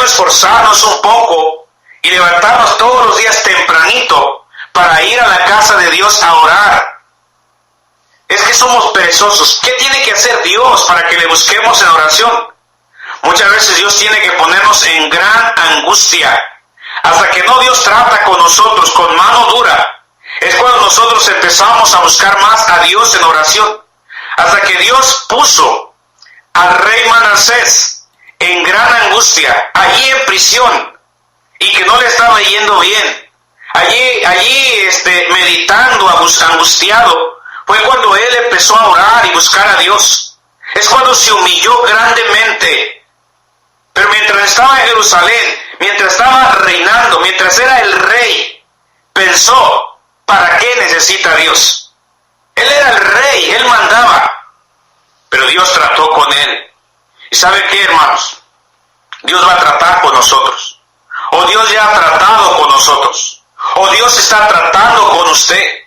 esforzarnos un poco y levantarnos todos los días tempranito para ir a la casa de Dios a orar? Es que somos perezosos. ¿Qué tiene que hacer Dios para que le busquemos en oración? Muchas veces Dios tiene que ponernos en gran angustia. Hasta que no Dios trata con nosotros con mano dura, es cuando nosotros empezamos a buscar más a Dios en oración. Hasta que Dios puso al rey Manasés en gran angustia, allí en prisión, y que no le estaba yendo bien. Allí meditando, angustiado, fue cuando él empezó a orar y buscar a Dios. Es cuando se humilló grandemente. Pero mientras estaba en Jerusalén, mientras estaba reinando, mientras era el rey, pensó, ¿para qué necesita Dios? Él era el rey, él mandaba. Pero Dios trató con él. ¿Y sabe qué, hermanos? Dios va a tratar con nosotros. O Dios ya ha tratado con nosotros. O Dios está tratando con usted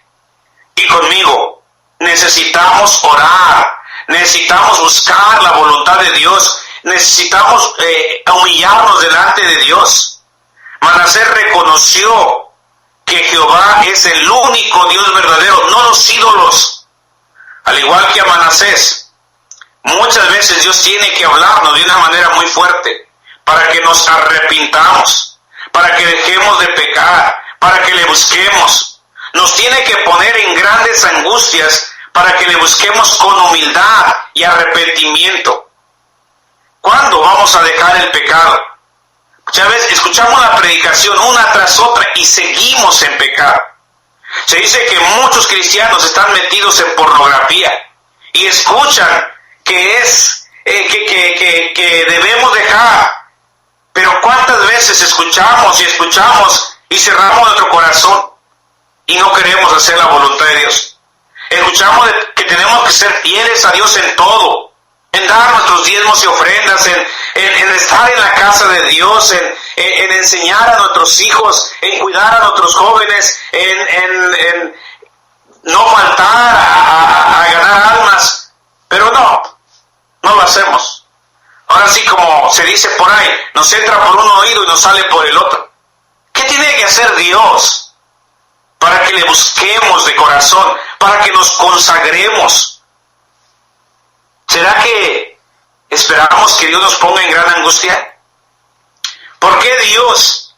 y conmigo. Necesitamos orar. Necesitamos buscar la voluntad de Dios. Necesitamos humillarnos delante de Dios. Manasés reconoció que Jehová es el único Dios verdadero, no los ídolos. Al igual que a Manasés, muchas veces Dios tiene que hablarnos de una manera muy fuerte para que nos arrepintamos, para que dejemos de pecar, para que le busquemos. Nos tiene que poner en grandes angustias para que le busquemos con humildad y arrepentimiento. ¿Cuándo vamos a dejar el pecado? Muchas veces escuchamos la predicación una tras otra y seguimos en pecado. Se dice que muchos cristianos están metidos en pornografía y escuchan que debemos dejar. Pero ¿cuántas veces escuchamos y cerramos nuestro corazón y no queremos hacer la voluntad de Dios? Escuchamos que tenemos que ser fieles a Dios en todo, en dar nuestros diezmos y ofrendas, en estar en la casa de Dios, en enseñar a nuestros hijos, en cuidar a nuestros jóvenes, en no faltar a ganar almas, pero no lo hacemos. Ahora sí, como se dice por ahí, nos entra por un oído y nos sale por el otro. ¿Qué tiene que hacer Dios para que le busquemos de corazón, para que nos consagremos? ¿Será que esperamos que Dios nos ponga en gran angustia? ¿Por qué Dios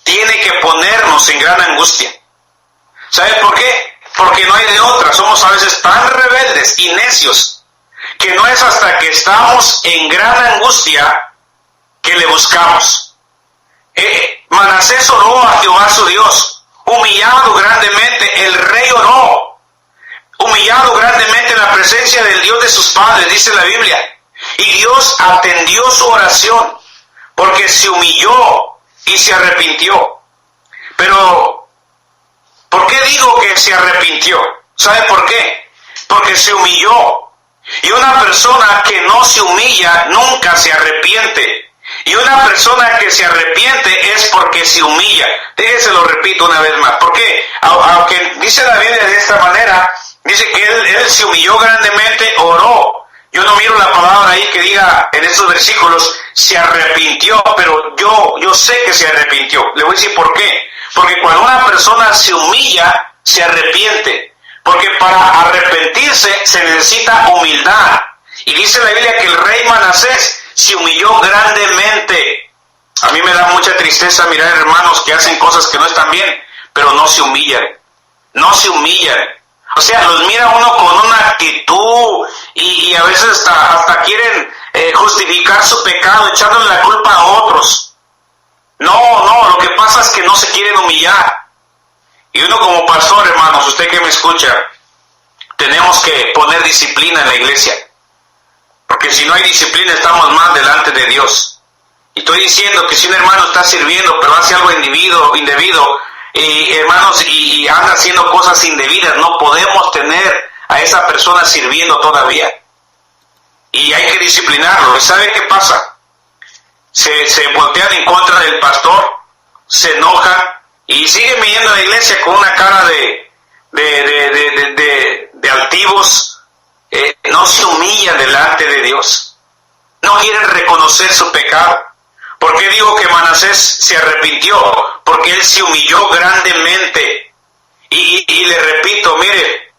tiene que ponernos en gran angustia? ¿Sabe por qué? Porque no hay de otra. Somos a veces tan rebeldes y necios que no es hasta que estamos en gran angustia que le buscamos. Manasés oró a Jehová su Dios, humillado grandemente. El rey oró, humillado grandemente en la presencia del Dios de sus padres, dice la Biblia. Y Dios atendió su oración, porque se humilló y se arrepintió. Pero, ¿por qué digo que se arrepintió? ¿Sabe por qué? Porque se humilló. Y una persona que no se humilla nunca se arrepiente. Y una persona que se arrepiente es porque se humilla. Déjese lo repito una vez más. ¿Por qué? Aunque dice la Biblia de esta manera, dice que él se humilló grandemente, oró. Yo no miro la palabra ahí que diga en estos versículos, se arrepintió, pero yo sé que se arrepintió. Le voy a decir por qué. Porque cuando una persona se humilla, se arrepiente. Porque para arrepentirse se necesita humildad. Y dice la Biblia que el rey Manasés se humilló grandemente. A mí me da mucha tristeza mirar hermanos que hacen cosas que no están bien, pero no se humillan. No se humillan. O sea, los mira uno con una actitud y a veces hasta quieren justificar su pecado echándole la culpa a otros. No, lo que pasa es que no se quieren humillar. Y uno como pastor, hermanos, usted que me escucha, tenemos que poner disciplina en la iglesia. Porque si no hay disciplina estamos mal delante de Dios. Y estoy diciendo que si un hermano está sirviendo pero hace algo indebido, hermanos, y anda haciendo cosas indebidas, no podemos tener a esa persona sirviendo todavía. Y hay que disciplinarlo. ¿Y sabe qué pasa? Se voltean en contra del pastor, se enojan y siguen viniendo a la iglesia con una cara de altivos. No se humillan delante de Dios. No quieren reconocer su pecado. ¿Por qué digo que Manasés se arrepintió? Porque él se humilló grandemente. Y le repito, mire,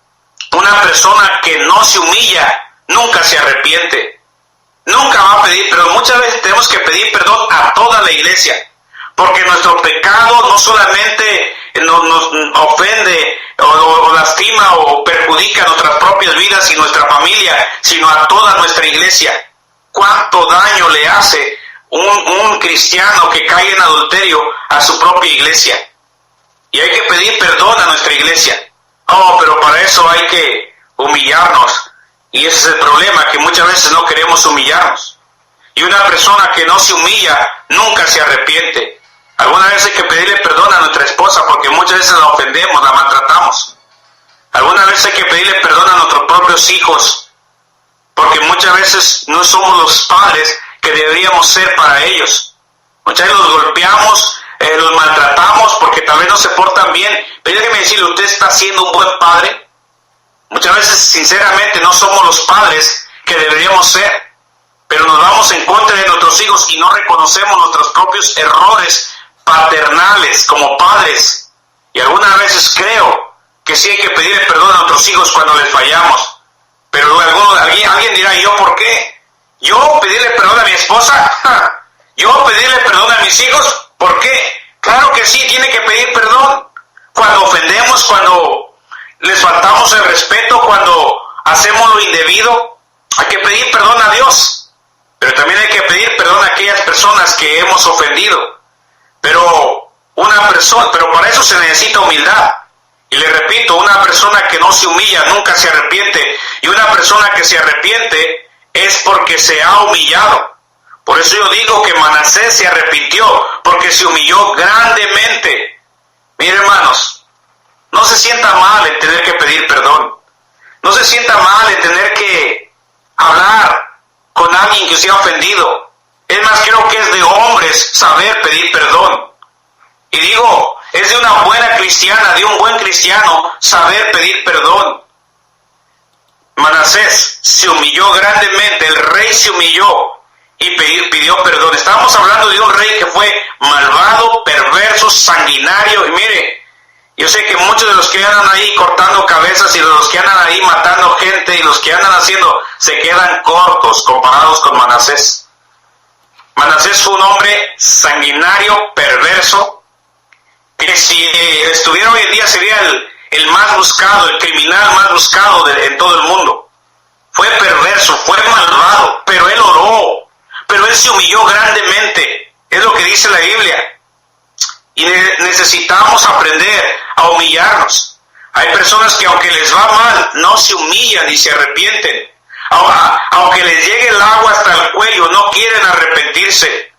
una persona que no se humilla nunca se arrepiente. Nunca va a pedir perdón. Muchas veces tenemos que pedir perdón a toda la iglesia, porque nuestro pecado no solamente nos ofende o lastima o perjudica nuestras propias vidas y nuestra familia, sino a toda nuestra iglesia. ¿Cuánto daño le hace un cristiano que cae en adulterio a su propia iglesia? Y hay que pedir perdón a nuestra iglesia. Oh, pero para eso hay que humillarnos. Y ese es el problema, que muchas veces no queremos humillarnos. Y una persona que no se humilla nunca se arrepiente. Alguna vez hay que pedirle perdón a nuestra esposa porque muchas veces la ofendemos, la maltratamos. Alguna vez hay que pedirle perdón a nuestros propios hijos porque muchas veces no somos los padres que deberíamos ser para ellos. Muchas veces los golpeamos, los maltratamos porque tal vez no se portan bien. Pero déjeme decirle, ¿usted está siendo un buen padre? Muchas veces, sinceramente, no somos los padres que deberíamos ser, pero nos vamos en contra de nuestros hijos y no reconocemos nuestros propios errores paternales como padres. Y algunas veces creo que sí hay que pedirle perdón a nuestros hijos cuando les fallamos. Pero luego alguien dirá, ¿yo por qué? ¿Yo pedirle perdón a mi esposa? ¿Yo pedirle perdón a mis hijos? ¿Por qué? Claro que sí, tiene que pedir perdón. Cuando ofendemos, cuando les faltamos el respeto, cuando hacemos lo indebido, hay que pedir perdón a Dios. Pero también hay que pedir perdón a aquellas personas que hemos ofendido. Pero para eso se necesita humildad. Y le repito, una persona que no se humilla nunca se arrepiente. Y una persona que se arrepiente es porque se ha humillado. Por eso yo digo que Manasés se arrepintió, porque se humilló grandemente. Miren, hermanos, no se sienta mal en tener que pedir perdón. No se sienta mal en tener que hablar con alguien que se ha ofendido. Es más, creo que es de hombres saber pedir perdón. Y digo, es de una buena cristiana, de un buen cristiano, saber pedir perdón. Manasés se humilló grandemente, el rey se humilló y pidió perdón. Estamos hablando de un rey que fue malvado, perverso, sanguinario. Y mire, yo sé que muchos de los que andan ahí cortando cabezas y de los que andan ahí matando gente y los que andan haciendo se quedan cortos comparados con Manasés. Manasés fue un hombre sanguinario, perverso, que si estuviera hoy en día sería el más buscado, el criminal más buscado en todo el mundo. Fue perverso, fue malvado, pero él oró, pero él se humilló grandemente. Es lo que dice la Biblia. Y necesitamos aprender a humillarnos. Hay personas que aunque les va mal, no se humillan y se arrepienten. Aunque les llegue el agua hasta el cuello, no quieren arrepentirse.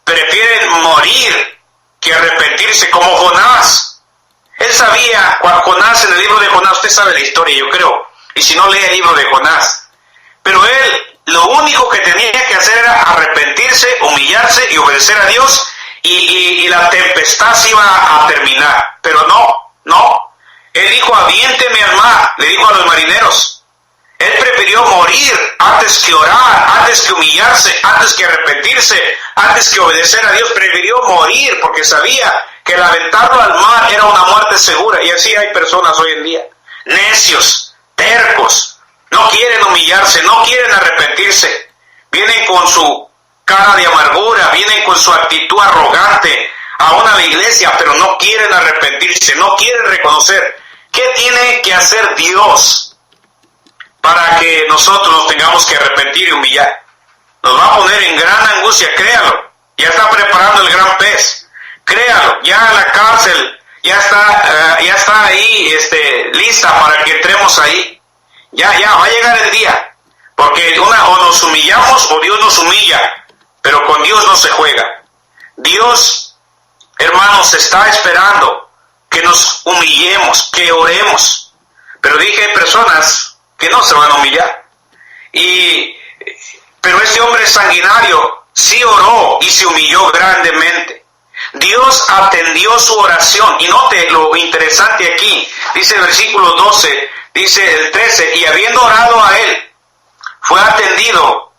Prefieren morir que arrepentirse, como Jonás. Él sabía, Jonás, en el libro de Jonás, usted sabe la historia, yo creo. Y si no, lee el libro de Jonás. Pero él, lo único que tenía que hacer era arrepentirse, humillarse y obedecer a Dios. Y la tempestad se iba a terminar. Pero no. Él dijo, aviénteme al mar, le dijo a los marineros. Él prefirió morir antes que orar, antes que humillarse, antes que arrepentirse, antes que obedecer a Dios. Prefirió morir porque sabía que el aventarlo al mar era una muerte segura. Y así hay personas hoy en día, necios, tercos, no quieren humillarse, no quieren arrepentirse. Vienen con su cara de amargura, vienen con su actitud arrogante aún a la iglesia, pero no quieren arrepentirse, no quieren reconocer. ¿Qué tiene que hacer Dios para que nosotros nos tengamos que arrepentir y humillar? Nos va a poner en gran angustia, créalo. Ya está preparando el gran pez, créalo. Ya la cárcel ya está ahí lista para que entremos ahí. Ya va a llegar el día, porque o nos humillamos o Dios nos humilla, pero con Dios no se juega. Dios, hermanos, está esperando que nos humillemos, que oremos. Pero dije, hay personas que no se van a humillar. Pero este hombre sanguinario sí oró y se humilló grandemente. Dios atendió su oración. Y note lo interesante aquí. Dice el versículo 12, dice el 13, y habiendo orado a él, fue atendido,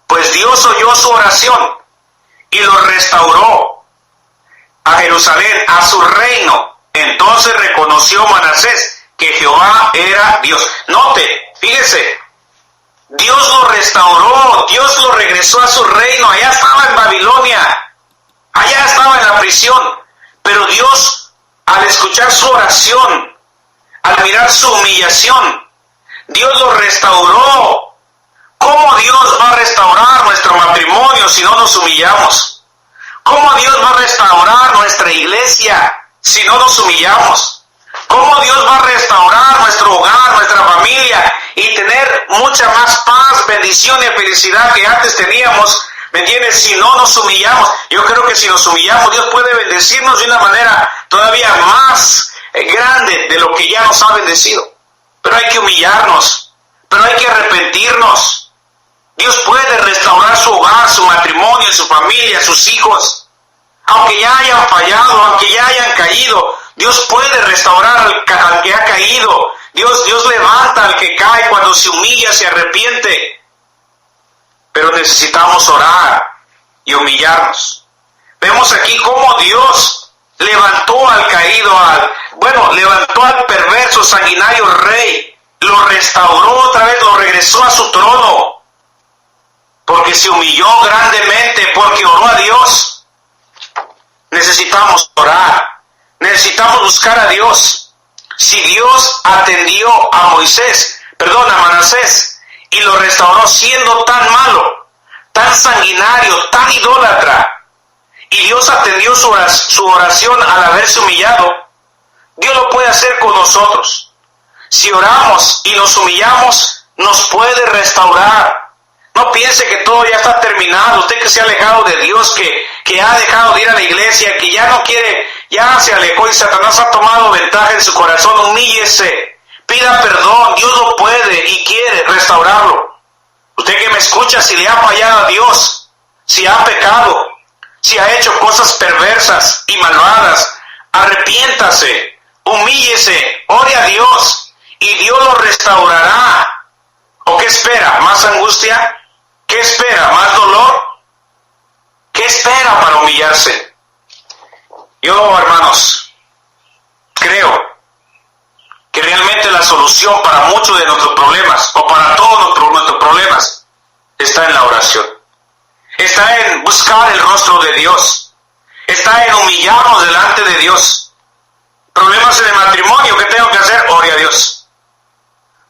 pues Dios oyó su oración y lo restauró a Jerusalén, a su reino. Entonces reconoció Manasés que Jehová era Dios. Note, fíjese, Dios lo restauró, Dios lo regresó a su reino. Allá estaba en Babilonia, allá estaba en la prisión, pero Dios, al escuchar su oración, al mirar su humillación, Dios lo restauró. ¿Cómo Dios va a restaurar nuestro matrimonio si no nos humillamos? ¿Cómo Dios va a restaurar nuestra iglesia si no nos humillamos? ¿Cómo Dios va a restaurar nuestro hogar, nuestra familia y tener mucha más paz, bendición y felicidad que antes teníamos? ¿Me entiendes? Si no nos humillamos. Yo creo que si nos humillamos, Dios puede bendecirnos de una manera todavía más grande de lo que ya nos ha bendecido. Pero hay que humillarnos, pero hay que arrepentirnos. Dios puede restaurar su hogar, su matrimonio, su familia, sus hijos. Aunque ya hayan fallado, aunque ya hayan caído, Dios puede restaurar al que ha caído. Dios levanta al que cae cuando se humilla, se arrepiente. Pero necesitamos orar y humillarnos. Vemos aquí cómo Dios levantó al caído, levantó al perverso, sanguinario rey, lo restauró otra vez, lo regresó a su trono. Porque se humilló grandemente, porque oró a Dios. Necesitamos orar, necesitamos buscar a Dios. Si Dios atendió a Manasés, y lo restauró siendo tan malo, tan sanguinario, tan idólatra, y Dios atendió su oración al haberse humillado, Dios lo puede hacer con nosotros. Si oramos y nos humillamos, nos puede restaurar. No piense que todo ya está terminado. Usted que se ha alejado de Dios, que ha dejado de ir a la iglesia, que ya no quiere, ya se alejó y Satanás ha tomado ventaja en su corazón, humíllese, pida perdón. Dios lo puede y quiere restaurarlo. Usted que me escucha, si le ha fallado a Dios, si ha pecado, si ha hecho cosas perversas y malvadas, arrepiéntase, humíllese, ore a Dios y Dios lo restaurará. ¿O qué espera? ¿Más angustia? ¿Qué espera? ¿Más dolor? ¿Qué espera para humillarse? Yo, hermanos, creo que realmente la solución para muchos de nuestros problemas, o para todos nuestros problemas, está en la oración. Está en buscar el rostro de Dios. Está en humillarnos delante de Dios. Problemas en el matrimonio, ¿qué tengo que hacer? Ore a Dios.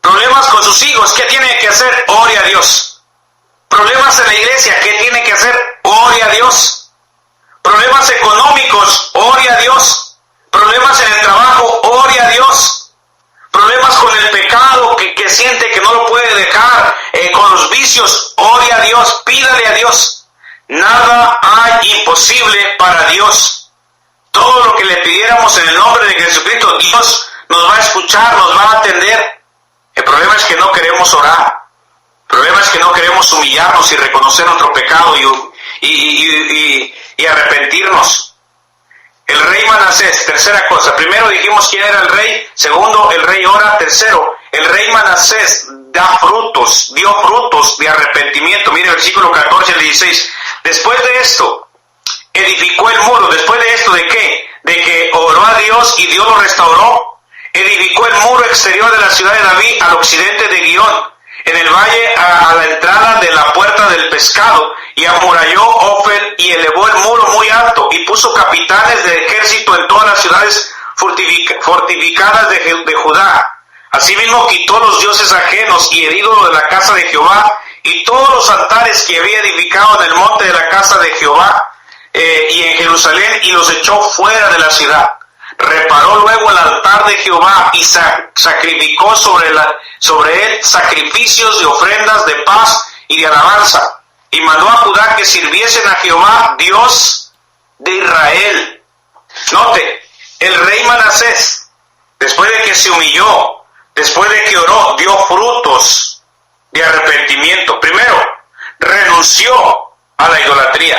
Problemas con sus hijos, ¿qué tiene que hacer? Ore a Dios. Problemas en la iglesia, ¿qué tiene que hacer? Ore a Dios. Problemas económicos, ore a Dios. Problemas en el trabajo, ore a Dios. Problemas con el pecado que siente que no lo puede dejar, con los vicios, ore a Dios, pídale a Dios. Nada hay imposible para Dios. Todo lo que le pidiéramos en el nombre de Jesucristo, Dios nos va a escuchar, nos va a atender. El problema es que no queremos orar. El problema es que no queremos humillarnos y reconocer nuestro pecado y arrepentirnos. El rey Manasés, tercera cosa. Primero dijimos quién era el rey. Segundo, el rey ora. Tercero, el rey Manasés dio frutos de arrepentimiento. Mire, versículo 14 al 16. Después de esto, edificó el muro. Después de esto, ¿de qué? De que oró a Dios y Dios lo restauró. Edificó el muro exterior de la ciudad de David al occidente de Guión, en el valle a la entrada de la puerta del pescado, y amuralló Ofel y elevó el muro muy alto, y puso capitanes de ejército en todas las ciudades fortificadas de Judá. Asimismo quitó los dioses ajenos y el ídolo de la casa de Jehová, y todos los altares que había edificado en el monte de la casa de Jehová y en Jerusalén, y los echó fuera de la ciudad. Reparó luego el altar de Jehová y sacrificó sobre él sacrificios de ofrendas de paz y de alabanza. Y mandó a Judá que sirviesen a Jehová, Dios de Israel. Note, el rey Manasés, después de que se humilló, después de que oró, dio frutos de arrepentimiento. Primero, renunció a la idolatría.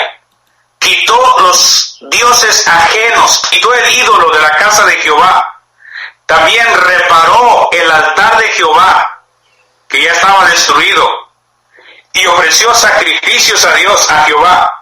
Quitó los dioses ajenos, quitó el ídolo de la casa de Jehová. También reparó el altar de Jehová, que ya estaba destruido, y ofreció sacrificios a Dios, a Jehová.